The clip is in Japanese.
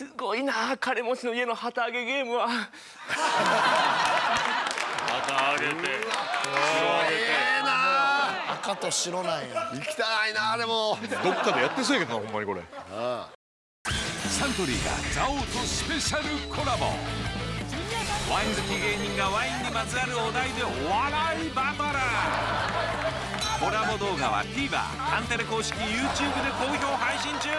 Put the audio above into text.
すごいな、金持ちの家の旗揚げゲームは。旗揚げて、白揚げて。赤と白なんや。行きたいな、でも。どっかでやってそうやけどな、ほんまにこれ。サントリーが蔵王とスペシャルコラボ。ワイン好き芸人がワインにまつわるお題でお笑いバトル。コラボ動画は TVer、カンテレ公式 YouTube で好評配信中。